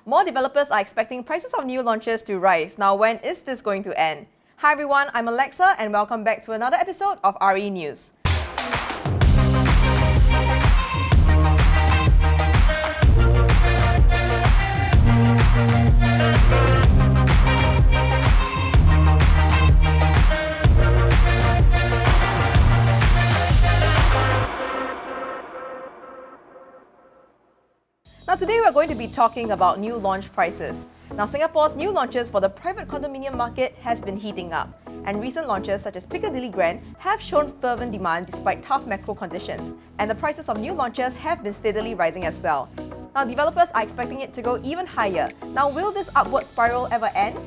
More developers are expecting prices of new launches to rise. Now, when is this going to end? Hi everyone, I'm Alexa and welcome back to another episode of RE News. Now today we're going to be talking about new launch prices. Now Singapore's new launches for the private condominium market has been heating up, and recent launches such as Piccadilly Grand have shown fervent demand despite tough macro conditions, and the prices of new launches have been steadily rising as well. Now developers are expecting it to go even higher. Now will this upward spiral ever end?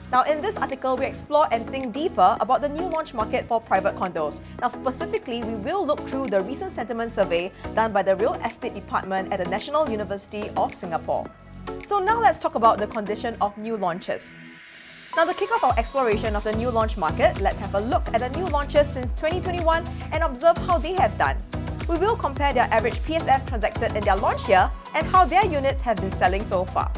Now in this article, we explore and think deeper about the new launch market for private condos. Now specifically, we will look through the recent sentiment survey done by the Real Estate Department at the National University of Singapore. So now let's talk about the condition of new launches. Now to kick off our exploration of the new launch market, let's have a look at the new launches since 2021 and observe how they have done. We will compare their average PSF transacted in their launch year and how their units have been selling so far.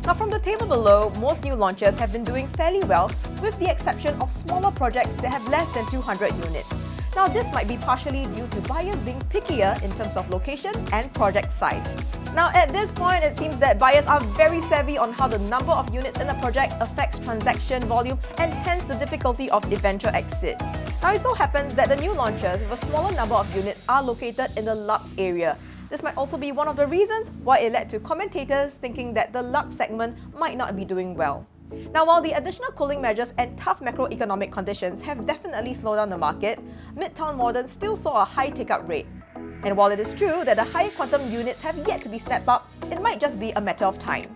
Now from the table below, most new launches have been doing fairly well with the exception of smaller projects that have less than 200 units. Now this might be partially due to buyers being pickier in terms of location and project size. Now at this point, it seems that buyers are very savvy on how the number of units in a project affects transaction volume and hence the difficulty of eventual exit. Now it so happens that the new launches with a smaller number of units are located in the Lux area. This might also be one of the reasons why it led to commentators thinking that the Lux segment might not be doing well. Now, while the additional cooling measures and tough macroeconomic conditions have definitely slowed down the market, Midtown Modern still saw a high take-up rate. And while it is true that the high quantum units have yet to be stepped up, it might just be a matter of time.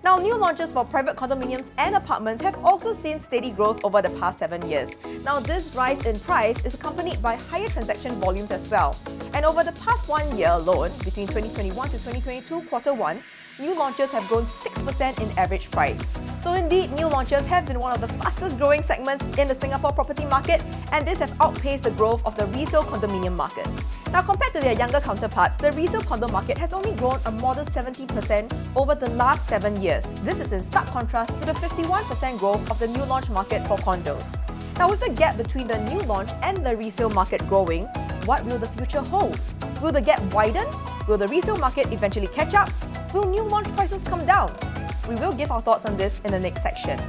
Now, new launches for private condominiums and apartments have also seen steady growth over the past 7 years. Now, this rise in price is accompanied by higher transaction volumes as well. And over the past 1 year alone, between 2021 to 2022 Q1, new launches have grown 6% in average price. So indeed, new launches have been one of the fastest growing segments in the Singapore property market, and this has outpaced the growth of the resale condominium market. Now compared to their younger counterparts, the resale condo market has only grown a modest 70% over the last 7 years. This is in stark contrast to the 51% growth of the new launch market for condos. Now with the gap between the new launch and the resale market growing, what will the future hold? Will the gap widen? Will the resale market eventually catch up? Will new launch prices come down? We will give our thoughts on this in the next section.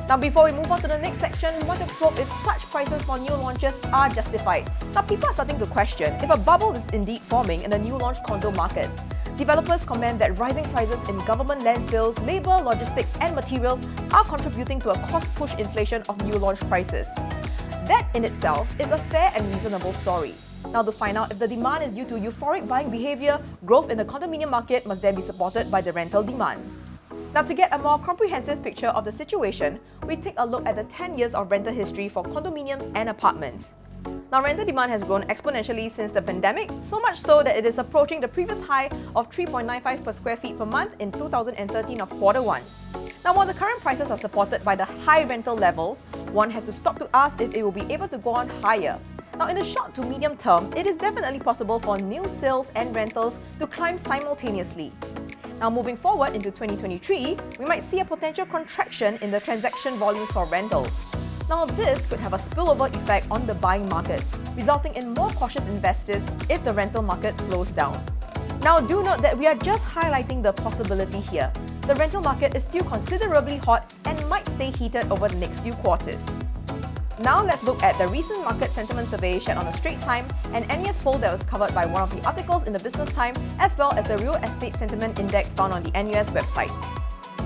Now before we move on to the next section, we want to probe if such prices for new launches are justified. Now people are starting to question if a bubble is indeed forming in the new launch condo market. Developers comment that rising prices in government land sales, labour, logistics and materials are contributing to a cost-push inflation of new launch prices. That in itself is a fair and reasonable story. Now to find out if the demand is due to euphoric buying behaviour, growth in the condominium market must then be supported by the rental demand. Now to get a more comprehensive picture of the situation, we take a look at the 10 years of rental history for condominiums and apartments. Now rental demand has grown exponentially since the pandemic, so much so that it is approaching the previous high of 3.95 per square feet per month in 2013 of Q1. Now while the current prices are supported by the high rental levels, one has to stop to ask if it will be able to go on higher. Now in the short to medium term, it is definitely possible for new sales and rentals to climb simultaneously. Now moving forward into 2023, we might see a potential contraction in the transaction volumes for rentals. Now this could have a spillover effect on the buying market, resulting in more cautious investors if the rental market slows down. Now do note that we are just highlighting the possibility here. The rental market is still considerably hot and might stay heated over the next few quarters. Now let's look at the recent market sentiment survey shared on the Straits Times, an NES poll that was covered by one of the articles in the Business Times, as well as the Real Estate Sentiment Index found on the NUS website.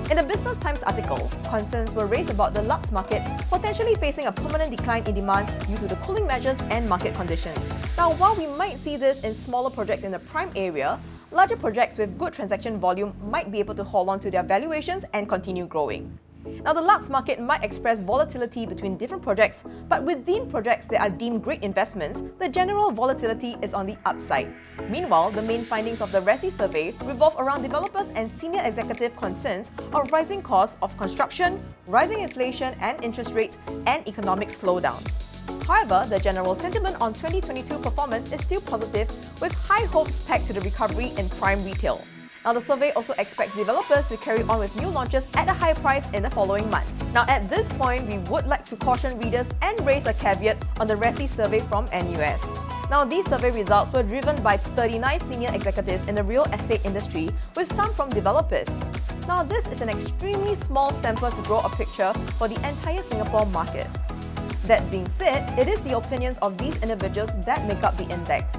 In the Business Times article, concerns were raised about the Lux market potentially facing a permanent decline in demand due to the cooling measures and market conditions. Now, while we might see this in smaller projects in the prime area, larger projects with good transaction volume might be able to hold on to their valuations and continue growing. Now, the Lux market might express volatility between different projects, but within projects that are deemed great investments, the general volatility is on the upside. Meanwhile, the main findings of the RESI survey revolve around developers and senior executive concerns of rising costs of construction, rising inflation and interest rates, and economic slowdown. However, the general sentiment on 2022 performance is still positive, with high hopes pegged to the recovery in prime retail. Now, the survey also expects developers to carry on with new launches at a higher price in the following months. Now, at this point, we would like to caution readers and raise a caveat on the resale survey from NUS. Now, these survey results were driven by 39 senior executives in the real estate industry, with some from developers. Now, this is an extremely small sample to draw a picture for the entire Singapore market. That being said, it is the opinions of these individuals that make up the index.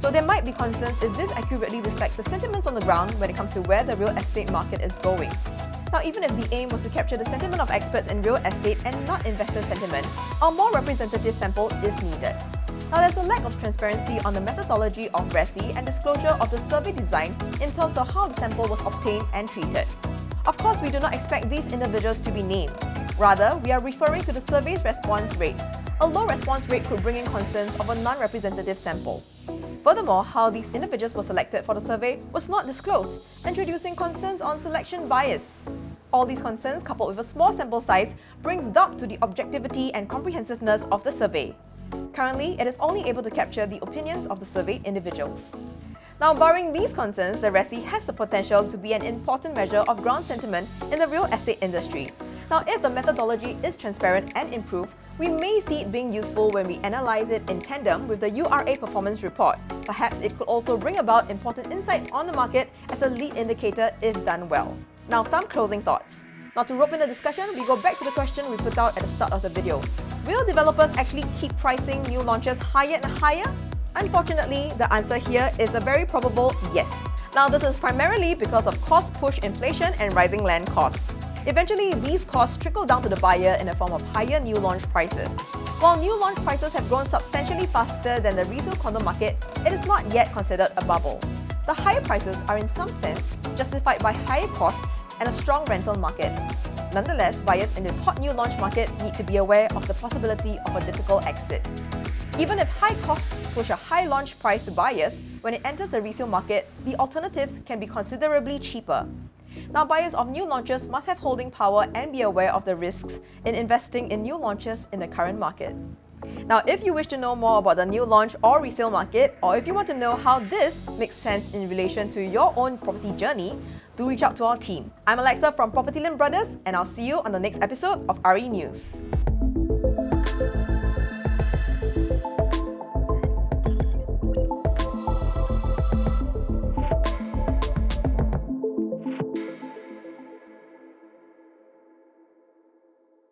So there might be concerns if this accurately reflects the sentiments on the ground when it comes to where the real estate market is going. Now, even if the aim was to capture the sentiment of experts in real estate and not investor sentiment, a more representative sample is needed. Now, there's a lack of transparency on the methodology of RESI and disclosure of the survey design in terms of how the sample was obtained and treated. Of course, we do not expect these individuals to be named. Rather, we are referring to the survey's response rate. A low response rate could bring in concerns of a non-representative sample. Furthermore, how these individuals were selected for the survey was not disclosed, introducing concerns on selection bias. All these concerns, coupled with a small sample size, brings doubt to the objectivity and comprehensiveness of the survey. Currently, it is only able to capture the opinions of the surveyed individuals. Now, barring these concerns, the RESI has the potential to be an important measure of ground sentiment in the real estate industry. Now, if the methodology is transparent and improved, we may see it being useful when we analyze it in tandem with the URA performance report. Perhaps it could also bring about important insights on the market as a lead indicator if done well. Now, some closing thoughts. Now, to rope in the discussion, we go back to the question we put out at the start of the video. Will developers actually keep pricing new launches higher and higher? Unfortunately, the answer here is a very probable yes. Now, this is primarily because of cost-push inflation and rising land costs. Eventually, these costs trickle down to the buyer in the form of higher new launch prices. While new launch prices have grown substantially faster than the resale condo market, it is not yet considered a bubble. The higher prices are in some sense justified by higher costs and a strong rental market. Nonetheless, buyers in this hot new launch market need to be aware of the possibility of a difficult exit. Even if high costs push a high launch price to buyers, when it enters the resale market, the alternatives can be considerably cheaper. Now, buyers of new launches must have holding power and be aware of the risks in investing in new launches in the current market. Now, if you wish to know more about the new launch or resale market, or if you want to know how this makes sense in relation to your own property journey, do reach out to our team. I'm Alexa from PropertyLimBrothers, and I'll see you on the next episode of RE News.